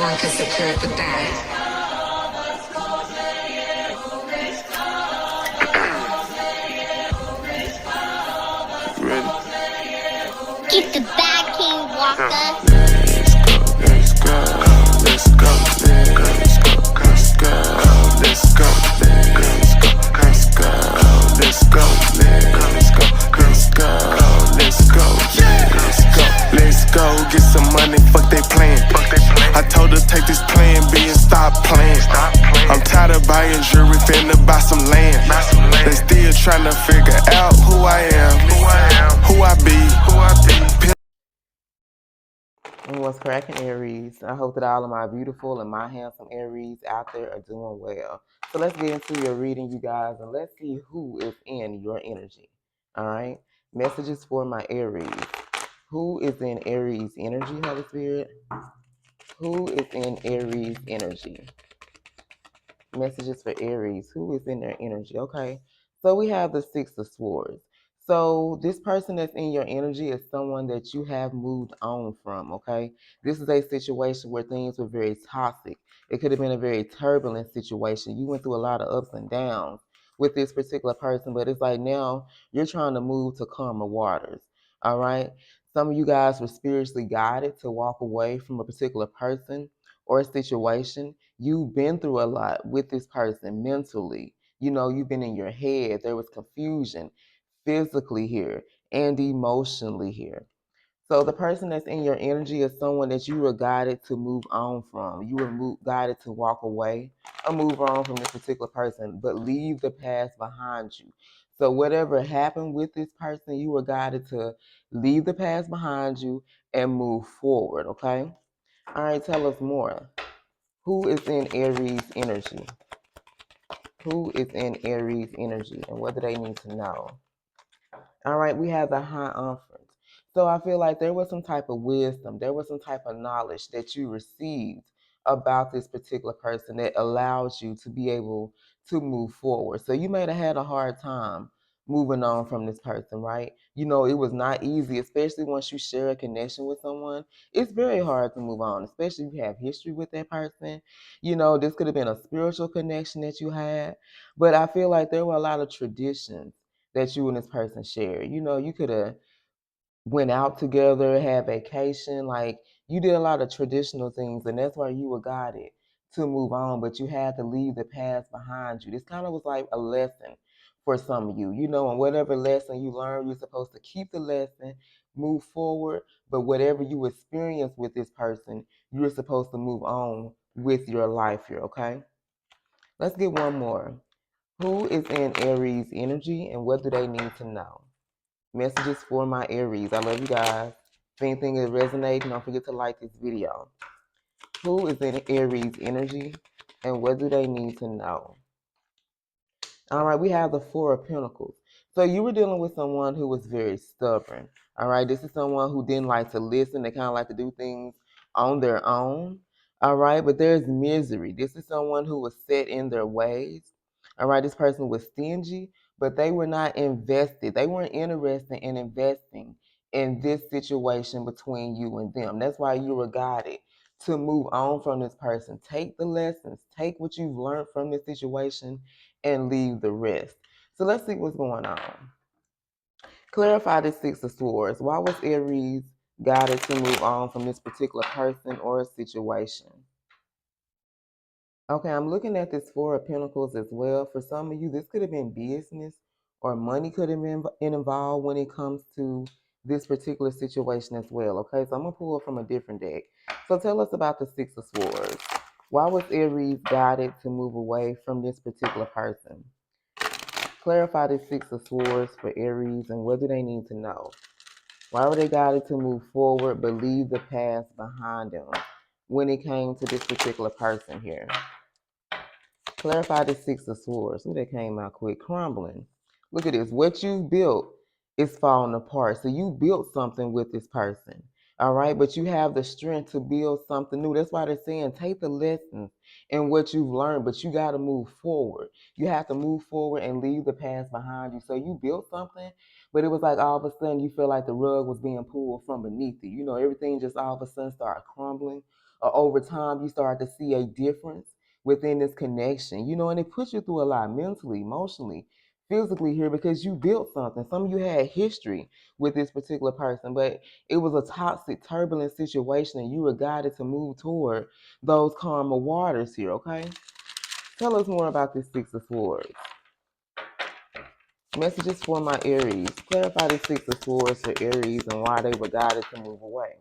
want to secure the bag. Get the bag, King Walker. Let's go, let's go, let's go, let's go, let's go, let's go, let's go, let's go, let's go, let's go, let's go, let's go, get some money, fuck they plan. I told her take this plan B and stop playing. I'm tired of buying jewelry, finna buy some land. They still trying to figure out who I am, who I be. And what's cracking, Aries? I hope that all of my beautiful and my handsome Aries out there are doing well. So let's get into your reading, you guys, and let's see who is in your energy. All right? Messages for my Aries. Who is in Aries energy, Holy Spirit? Who is in Aries energy? Messages for Aries. Who is in their energy? Okay. So we have the Six of Swords. So this person that's in your energy is someone that you have moved on from, okay? This is a situation where things were very toxic. It could have been a very turbulent situation. You went through a lot of ups and downs with this particular person, but it's like now you're trying to move to calmer waters, all right? Some of you guys were spiritually guided to walk away from a particular person or a situation. You've been through a lot with this person mentally. You know, you've been in your head. There was confusion physically here and emotionally here. So the person that's in your energy is someone that you were guided to move on from. You were guided to walk away or move on from this particular person, but leave the past behind you. So whatever happened with this person, you were guided to leave the past behind you and move forward, okay? All right, tell us more. Who is in Aries energy? Who is in Aries energy and what do they need to know? All right, we have the High Conference. So I feel like there was some type of wisdom, there was some type of knowledge that you received about this particular person that allows you to be able to move forward. So you may have had a hard time moving on from this person, right? You know, it was not easy, especially once you share a connection with someone. It's very hard to move on, especially if you have history with that person. You know, this could have been a spiritual connection that you had, but I feel like there were a lot of traditions that you and this person share. You know, you could have went out together, had vacation, like you did a lot of traditional things, and that's why you were guided to move on, but you had to leave the past behind you. This kind of was like a lesson for some of you, you know, and whatever lesson you learned, you're supposed to keep the lesson, move forward, but whatever you experience with this person, you're supposed to move on with your life here, okay? Let's get one more. Who is in Aries energy and what do they need to know? Messages for my Aries. I love you guys. If anything is resonating, don't forget to like this video. Who is in Aries energy and what do they need to know? All right, we have the Four of Pentacles. So you were dealing with someone who was very stubborn. All right, this is someone who didn't like to listen. They kind of like to do things on their own. All right, but there's misery. This is someone who was set in their ways. All right, this person was stingy, but they were not invested. They weren't interested in investing in this situation between you and them. That's why you were guided to move on from this person. Take the lessons, take what you've learned from this situation and leave the rest. So let's see what's going on. Clarify the Six of Swords. Why was Aries guided to move on from this particular person or situation? Okay, I'm looking at this Four of Pentacles as well. For some of you, this could have been business or money could have been involved when it comes to this particular situation as well. Okay, so I'm going to pull from a different deck. So tell us about the Six of Swords. Why was Aries guided to move away from this particular person? Clarify the Six of Swords for Aries and what do they need to know? Why were they guided to move forward but leave the past behind them when it came to this particular person here? Clarify the Six of Swords. Ooh, that came out quick. Crumbling. Look at this. What you built is falling apart. So you built something with this person. All right. But you have the strength to build something new. That's why they're saying take the lessons and what you've learned, but you got to move forward. You have to move forward and leave the past behind you. So you built something, but it was like all of a sudden you feel like the rug was being pulled from beneath you. You know, everything just all of a sudden started crumbling over time you start to see a difference within this connection, and it puts you through a lot mentally, emotionally, physically here because you built something. Some of you had history with this particular person, but it was a toxic, turbulent situation and you were guided to move toward those karma waters here, okay? Tell us more about this Six of Swords. Messages for my Aries. Clarify the Six of Swords for Aries and why they were guided to move away.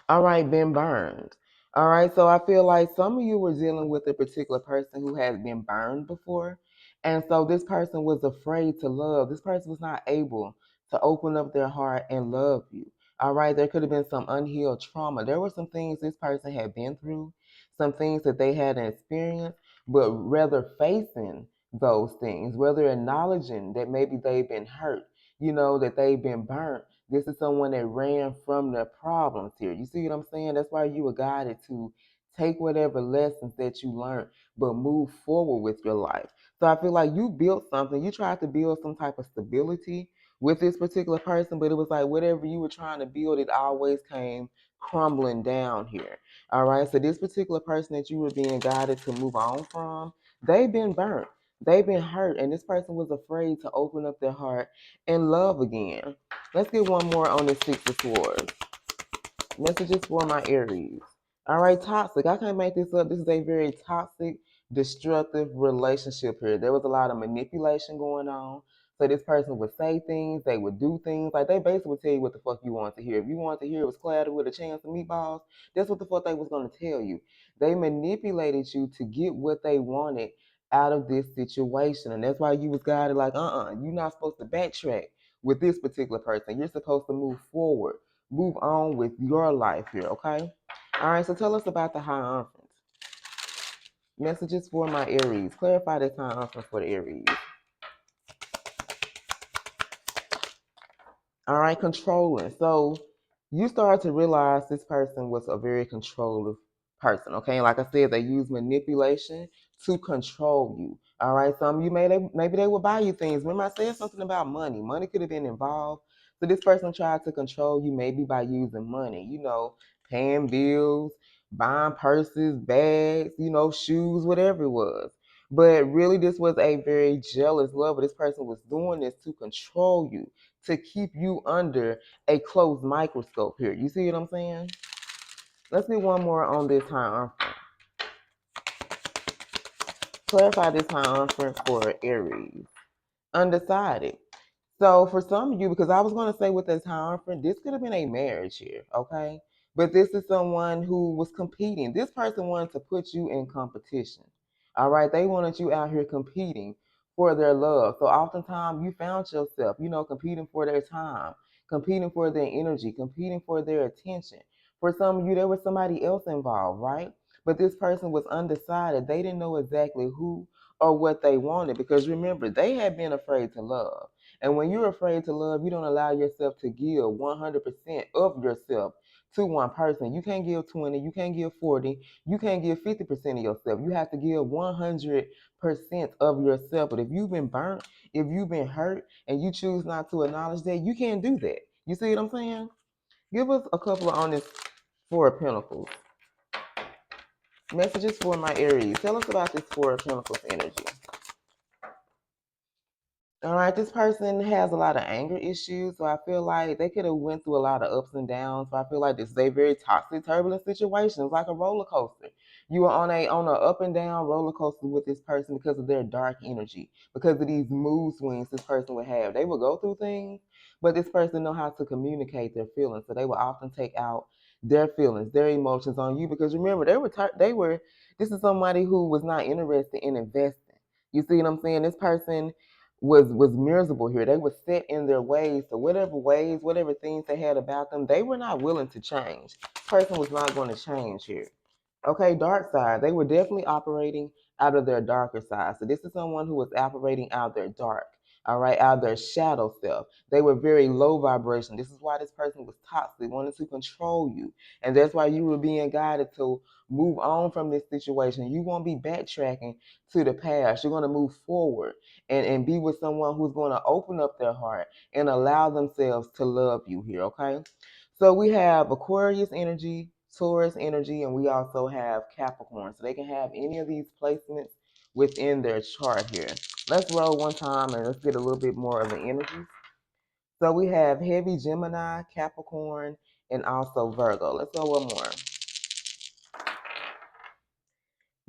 All right, been burned. All right, so I feel like some of you were dealing with a particular person who has been burned before. And so this person was afraid to love. This person was not able to open up their heart and love you. All right, there could have been some unhealed trauma. There were some things this person had been through, some things that they hadn't experienced, but rather facing those things, whether acknowledging that maybe they've been hurt, that they've been burnt. This is someone that ran from their problems here. You see what I'm saying? That's why you were guided to take whatever lessons that you learned, but move forward with your life. So I feel like you built something. You tried to build some type of stability with this particular person, but it was like whatever you were trying to build, it always came crumbling down here. All right. So this particular person that you were being guided to move on from, they've been burnt. They've been hurt, and this person was afraid to open up their heart and love again. Let's get one more on the Six of Swords. Messages for my Aries. All right, toxic. I can't make this up. This is a very toxic, destructive relationship here. There was a lot of manipulation going on. So this person would say things, they would do things. Like they basically would tell you what the fuck you want to hear. If you want to hear it was cloudy with a chance of meatballs, that's what the fuck they was going to tell you. They manipulated you to get what they wanted out of this situation. And that's why you was guided like, you're not supposed to backtrack with this particular person. You're supposed to move forward, move on with your life here, okay? All right, so tell us about the Hierophant. Messages for my Aries. Clarify this Hierophant for the Aries. All right, controlling. So you start to realize this person was a very controlling person, okay? Like I said, they use manipulation to control you. All right, some of you maybe they will buy you things. Remember I said something about money. Money could have been involved. So this person tried to control you maybe by using money, paying bills, buying purses, bags, shoes, whatever it was. But really, this was a very jealous lover. This person was doing this to control you, to keep you under a closed microscope here. You see what I'm saying? Let's do one more on this Hierophant. Clarify this Hierophant for Aries. Undecided. So for some of you, because I was going to say with this Hierophant, this could have been a marriage here, okay? But this is someone who was competing. This person wanted to put you in competition. All right, they wanted you out here competing for their love. So oftentimes you found yourself, competing for their time, competing for their energy, competing for their attention. For some of you, there was somebody else involved, right? But this person was undecided. They didn't know exactly who or what they wanted because remember, they had been afraid to love. And when you're afraid to love, you don't allow yourself to give 100% of yourself to one person. You can't give 20, you can't give 40, you can't give 50% of yourself. You have to give 100% of yourself. But if you've been burnt, if you've been hurt, and you choose not to acknowledge that, you can't do that. You see what I'm saying? Give us a couple of honest Four of Pentacles. Messages for my Aries. Tell us about this Four of Pentacles energy. All right, this person has a lot of anger issues, so I feel like they could have went through a lot of ups and downs. So I feel like this is a very toxic, turbulent situation. It's like a roller coaster. You are on a up and down roller coaster with this person because of their dark energy, because of these mood swings this person would have. They will go through things, but this person know how to communicate their feelings, so they will often take out their feelings, their emotions on you. Because remember, they were. This is somebody who was not interested in investing. You see what I'm saying? This person was miserable here. They were set in their ways. So whatever things they had about them, they were not willing to change. This person was not going to change here. Okay, dark side. They were definitely operating out of their darker side. So this is someone who was operating out their dark, all right, out their shadow self. They were very low vibration. This is why this person was toxic, wanted to control you. And that's why you were being guided to move on from this situation. You won't be backtracking to the past. You're going to move forward and be with someone who's going to open up their heart and allow themselves to love you here, okay? So we have Aquarius energy, Taurus energy, and we also have Capricorn. So they can have any of these placements within their chart here. Let's roll one time and let's get a little bit more of the energies. So we have heavy Gemini, Capricorn, and also Virgo. Let's go one more.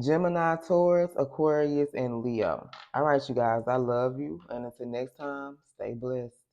Gemini, Taurus, Aquarius, and Leo. All right, you guys, I love you. And until next time, stay blessed.